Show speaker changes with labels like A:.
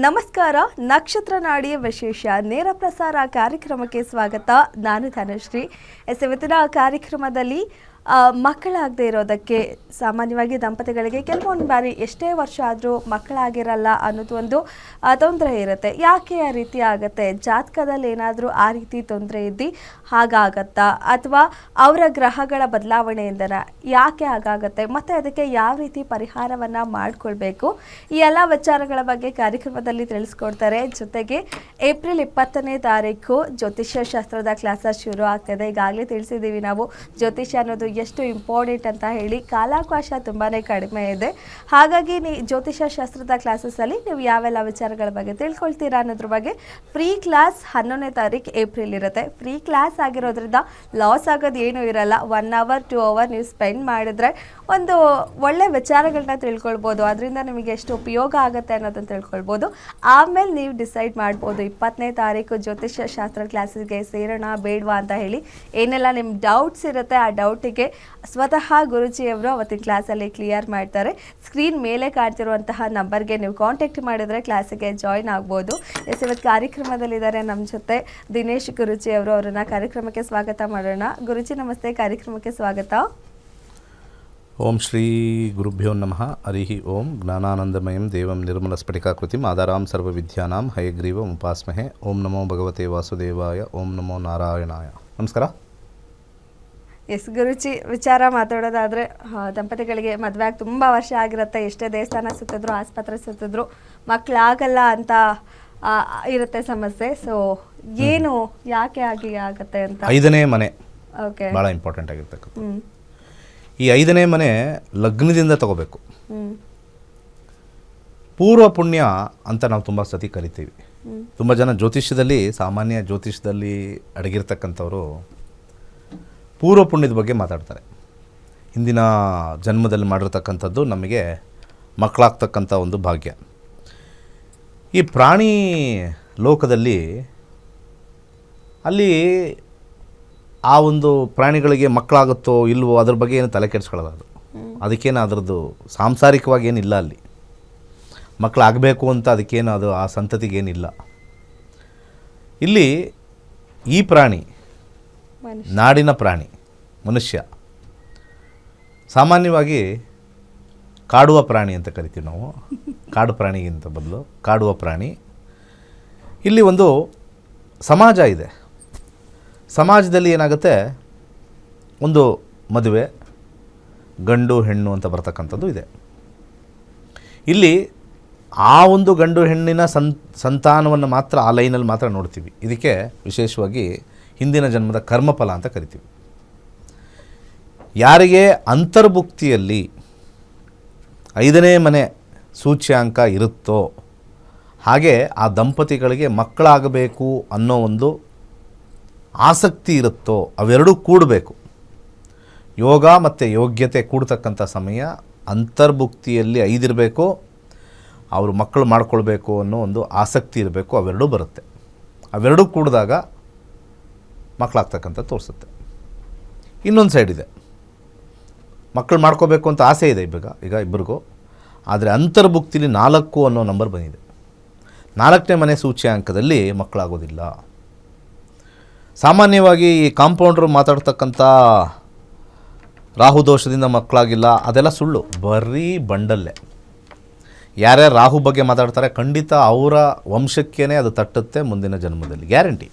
A: ನಮಸ್ಕಾರ. ನಕ್ಷತ್ರ ನಾಡಿ ವಿಶೇಷ ನೇರ ಪ್ರಸಾರ ಕಾರ್ಯಕ್ರಮಕ್ಕೆ ಸ್ವಾಗತ. ನಾನು ಧನಶ್ರೀ. ಇವತ್ತಿನ ಕಾರ್ಯಕ್ರಮದಲ್ಲಿ ಮಕ್ಕಳಾಗದೇ ಇರೋದಕ್ಕೆ ಸಾಮಾನ್ಯವಾಗಿ ದಂಪತಿಗಳಿಗೆ ಕೆಲವೊಂದು ಬಾರಿ ಎಷ್ಟೇ ವರ್ಷ ಆದರೂ ಮಕ್ಕಳಾಗಿರಲ್ಲ ಅನ್ನೋದು ಒಂದು ತೊಂದರೆ ಇರುತ್ತೆ. ಯಾಕೆ ಆ ರೀತಿ ಆಗುತ್ತೆ? ಜಾತಕದಲ್ಲಿ ಏನಾದರೂ ಆ ರೀತಿ ತೊಂದರೆ ಇದ್ದು ಹಾಗಾಗತ್ತಾ, ಅಥವಾ ಅವರ ಗ್ರಹಗಳ ಬದಲಾವಣೆಯಿಂದನ ಯಾಕೆ ಹಾಗಾಗತ್ತೆ, ಮತ್ತು ಅದಕ್ಕೆ ಯಾವ ರೀತಿ ಪರಿಹಾರವನ್ನು ಮಾಡಿಕೊಳ್ಬೇಕು, ಈ ಎಲ್ಲ ವಿಚಾರಗಳ ಬಗ್ಗೆ ಕಾರ್ಯಕ್ರಮದಲ್ಲಿ ತಿಳಿಸ್ಕೊಡ್ತಾರೆ. ಜೊತೆಗೆ ಏಪ್ರಿಲ್ 20ನೇ ತಾರೀಕು ಜ್ಯೋತಿಷ್ಯ ಶಾಸ್ತ್ರದ ಕ್ಲಾಸಸ್ ಶುರು ಆಗ್ತದೆ. ಈಗಾಗಲೇ ತಿಳಿಸಿದ್ದೀವಿ ನಾವು ಜ್ಯೋತಿಷ್ಯ ಅನ್ನೋದು ಎಷ್ಟು ಇಂಪಾರ್ಟೆಂಟ್ ಅಂತ ಹೇಳಿ. ಕಾಲಾವಕಾಶ ತುಂಬಾ ಕಡಿಮೆ ಇದೆ. ಹಾಗಾಗಿ ಜ್ಯೋತಿಷ್ಯ ಶಾಸ್ತ್ರದ ಕ್ಲಾಸಸ್ಸಲ್ಲಿ ನೀವು ಯಾವೆಲ್ಲ ವಿಚಾರಗಳ ಬಗ್ಗೆ ತಿಳ್ಕೊಳ್ತೀರಾ ಅನ್ನೋದ್ರ ಬಗ್ಗೆ ಫ್ರೀ ಕ್ಲಾಸ್ 11ನೇ ತಾರೀಕು ಏಪ್ರಿಲ್ ಇರುತ್ತೆ. ಫ್ರೀ ಕ್ಲಾಸ್ ಆಗಿರೋದ್ರಿಂದ ಲಾಸ್ ಆಗೋದು ಏನೂ ಇರಲ್ಲ. 1 hour 2 hour ನೀವು ಸ್ಪೆಂಡ್ ಮಾಡಿದ್ರೆ ಒಂದು ಒಳ್ಳೆ ವಿಚಾರಗಳನ್ನ ತಿಳ್ಕೊಳ್ಬೋದು. ಅದರಿಂದ ನಿಮಗೆ ಎಷ್ಟು ಉಪಯೋಗ ಆಗುತ್ತೆ ಅನ್ನೋದನ್ನು ತಿಳ್ಕೊಳ್ಬೋದು. ಆಮೇಲೆ ನೀವು ಡಿಸೈಡ್ ಮಾಡ್ಬೋದು 20ನೇ ತಾರೀಕು ಜ್ಯೋತಿಷ್ಯ ಶಾಸ್ತ್ರ ಕ್ಲಾಸಿಗೆ ಸೇರೋಣ ಬೇಡವಾ ಅಂತ ಹೇಳಿ. ಏನೆಲ್ಲ ನಿಮ್ಮ ಡೌಟ್ಸ್ ಇರುತ್ತೆ ಆ ಡೌಟಿಗೆ ಸ್ವತಃ ಗುರುಜಿಯವರು ಅವತ್ತಿನ ಕ್ಲಾಸಲ್ಲಿ ಕ್ಲಿಯರ್ ಮಾಡ್ತಾರೆ. ಸ್ಕ್ರೀನ್ ಮೇಲೆ ಕಾಣ್ತಿರುವಂತಹ ನಂಬರ್ಗೆ ನೀವು ಕಾಂಟ್ಯಾಕ್ಟ್ ಮಾಡಿದರೆ ಕ್ಲಾಸಿಗೆ ಜಾಯ್ನ್ ಆಗ್ಬೋದು. ಇವತ್ತು ಕಾರ್ಯಕ್ರಮದಲ್ಲಿದ್ದಾರೆ ನಮ್ಮ ಜೊತೆ ದಿನೇಶ್ ಗುರುಜಿ ಅವರು. ಅವರನ್ನು ಕಾರ್ಯಕ್ರಮಕ್ಕೆ ಸ್ವಾಗತ ಮಾಡೋಣ. ಗುರುಜಿ ನಮಸ್ತೆ, ಕಾರ್ಯಕ್ರಮಕ್ಕೆ ಸ್ವಾಗತ.
B: ಓಂ ಶ್ರೀ ಗುರುಭ್ಯೋ ನಮಃ. ಹರಿ ಓಂ. ಜ್ಞಾನಾನಂದಮಯಂ ದೇವಂ ನಿರ್ಮಲಸ್ಫಟಿಕಾಕೃತಿಂ ಆಧಾರಾಂ ಸರ್ವವಿದ್ಯಾನಾಂ ಹಯಗ್ರೀವಂ ಉಪಾಸ್ಮಹೆ. ಓಂ ನಮೋ ಭಗವತೆ ವಾಸುದೇವಾಯ. ಓಂ ನಮೋ ನಾರಾಯಣಾಯ. ನಮಸ್ಕಾರ.
A: ಎಸ್ ಗುರುಜಿ, ವಿಚಾರ ಮಾತಾಡೋದಾದರೆ ದಂಪತಿಗಳಿಗೆ ಮದುವೆ ಆಗಿ ತುಂಬ ವರ್ಷ ಆಗಿರುತ್ತೆ. ಎಷ್ಟೇ ದೇವಸ್ಥಾನ ಸುತ್ತಿದ್ರು, ಆಸ್ಪತ್ರೆ ಸುತ್ತಿದ್ರು ಮಕ್ಕಳಾಗಲ್ಲ ಅಂತ ಇರುತ್ತೆ ಸಮಸ್ಯೆ. ಸೊ ಏನು ಯಾಕೆ ಆಗುತ್ತೆ ಅಂತ
B: 5ನೇ ಮನೆ
A: ಓಕೆ
B: ಭಾಳ ಇಂಪಾರ್ಟೆಂಟ್ ಆಗಿರ್ತಕ್ಕಂಥ. ಈ 5ನೇ ಮನೆ ಲಗ್ನದಿಂದ ತಗೋಬೇಕು. ಪೂರ್ವ ಪುಣ್ಯ ಅಂತ ನಾವು ತುಂಬ ಸತಿ ಕರಿತೀವಿ. ತುಂಬ ಜನ ಜ್ಯೋತಿಷ್ಯದಲ್ಲಿ, ಸಾಮಾನ್ಯ ಜ್ಯೋತಿಷ್ಯದಲ್ಲಿ ಅಡಗಿರ್ತಕ್ಕಂಥವರು ಪೂರ್ವ ಪುಣ್ಯದ ಬಗ್ಗೆ ಮಾತಾಡ್ತಾರೆ. ಹಿಂದಿನ ಜನ್ಮದಲ್ಲಿ ಮಾಡಿರ್ತಕ್ಕಂಥದ್ದು ನಮಗೆ ಮಕ್ಕಳಾಗ್ತಕ್ಕಂಥ ಒಂದು ಭಾಗ್ಯ. ಈ ಪ್ರಾಣಿ ಲೋಕದಲ್ಲಿ ಅಲ್ಲಿ ಆ ಒಂದು ಪ್ರಾಣಿಗಳಿಗೆ ಮಕ್ಕಳಾಗುತ್ತೋ ಇಲ್ವೋ ಅದ್ರ ಬಗ್ಗೆ ಏನು ತಲೆ ಕೆಡಿಸ್ಕೊಳ್ಳೋದು. ಅದಕ್ಕೇನು ಅದರದ್ದು ಸಾಂಸಾರಿಕವಾಗಿ ಏನಿಲ್ಲ. ಅಲ್ಲಿ ಮಕ್ಕಳಾಗಬೇಕು ಅಂತ ಅದಕ್ಕೇನು ಅದು ಆ ಸಂತತಿಗೇನಿಲ್ಲ. ಇಲ್ಲಿ ಈ ಪ್ರಾಣಿ ನಾಡಿನ ಪ್ರಾಣಿ ಮನುಷ್ಯ ಸಾಮಾನ್ಯವಾಗಿ ಕಾಡುವ ಪ್ರಾಣಿ ಅಂತ ಕರಿತೀವಿ ನಾವು. ಕಾಡು ಪ್ರಾಣಿಗಿಂತ ಬದಲು ಕಾಡುವ ಪ್ರಾಣಿ. ಇಲ್ಲಿ ಒಂದು ಸಮಾಜ ಇದೆ. ಸಮಾಜದಲ್ಲಿ ಏನಾಗುತ್ತೆ, ಒಂದು ಮದುವೆ, ಗಂಡು ಹೆಣ್ಣು ಅಂತ ಬರ್ತಕ್ಕಂಥದ್ದು ಇದೆ. ಇಲ್ಲಿ ಆ ಒಂದು ಗಂಡು ಹೆಣ್ಣಿನ ಸಂತಾನವನ್ನು ಮಾತ್ರ ಆ ಲೈನಲ್ಲಿ ಮಾತ್ರ ನೋಡ್ತೀವಿ. ಇದಕ್ಕೆ ವಿಶೇಷವಾಗಿ ಹಿಂದಿನ ಜನ್ಮದ ಕರ್ಮಫಲ ಅಂತ ಕರಿತೀವಿ. ಯಾರಿಗೆ ಅಂತರ್ಭುಕ್ತಿಯಲ್ಲಿ 5ನೇ ಮನೆ ಸೂಚ್ಯಾಂಕ ಇರುತ್ತೋ ಹಾಗೆ ಆ ದಂಪತಿಗಳಿಗೆ ಮಕ್ಕಳಾಗಬೇಕು ಅನ್ನೋ ಒಂದು ಆಸಕ್ತಿ ಇರುತ್ತೋ ಅವೆರಡೂ ಕೂಡಬೇಕು. ಯೋಗ ಮತ್ತು ಯೋಗ್ಯತೆ ಕೂಡ್ತಕ್ಕಂಥ ಸಮಯ ಅಂತರ್ಭುಕ್ತಿಯಲ್ಲಿ 5 ಇರಬೇಕು. ಅವರು ಮಕ್ಕಳು ಮಾಡ್ಕೊಳ್ಬೇಕು ಅನ್ನೋ ಒಂದು ಆಸಕ್ತಿ ಇರಬೇಕು. ಅವೆರಡೂ ಬರುತ್ತೆ. ಅವೆರಡೂ ಕೂಡಿದಾಗ ಮಕ್ಕಳಾಗ್ತಕ್ಕಂಥ ತೋರಿಸುತ್ತೆ. ಇನ್ನೊಂದು ಸೈಡ್ ಇದೆ, ಮಕ್ಕಳು ಮಾಡ್ಕೋಬೇಕು ಅಂತ ಆಸೆ ಇದೆ ಈಗ ಇಬ್ಬರಿಗೂ. ಆದರೆ ಅಂತರ್ಭುಕ್ತಿಲಿ 4 ಅನ್ನೋ ನಂಬರ್ ಬಂದಿದೆ. 4ನೇ ಮನೆ ಸೂಚ್ಯಾಂಕದಲ್ಲಿ ಮಕ್ಕಳಾಗೋದಿಲ್ಲ. ಸಾಮಾನ್ಯವಾಗಿ ಈ ಕಾಂಪೌಂಡ್ರು ಮಾತಾಡ್ತಕ್ಕಂಥ ರಾಹು ದೋಷದಿಂದ ಮಕ್ಕಳಾಗಿಲ್ಲ ಅದೆಲ್ಲ ಸುಳ್ಳು, ಬರೀ ಬಂಡಲ್ಲೇ. ಯಾರ್ಯಾರು ರಾಹು ಬಗ್ಗೆ ಮಾತಾಡ್ತಾರೆ ಖಂಡಿತ ಅವರ ವಂಶಕ್ಕೇ ಅದು ತಟ್ಟುತ್ತೆ ಮುಂದಿನ ಜನ್ಮದಲ್ಲಿ, ಗ್ಯಾರಂಟಿ.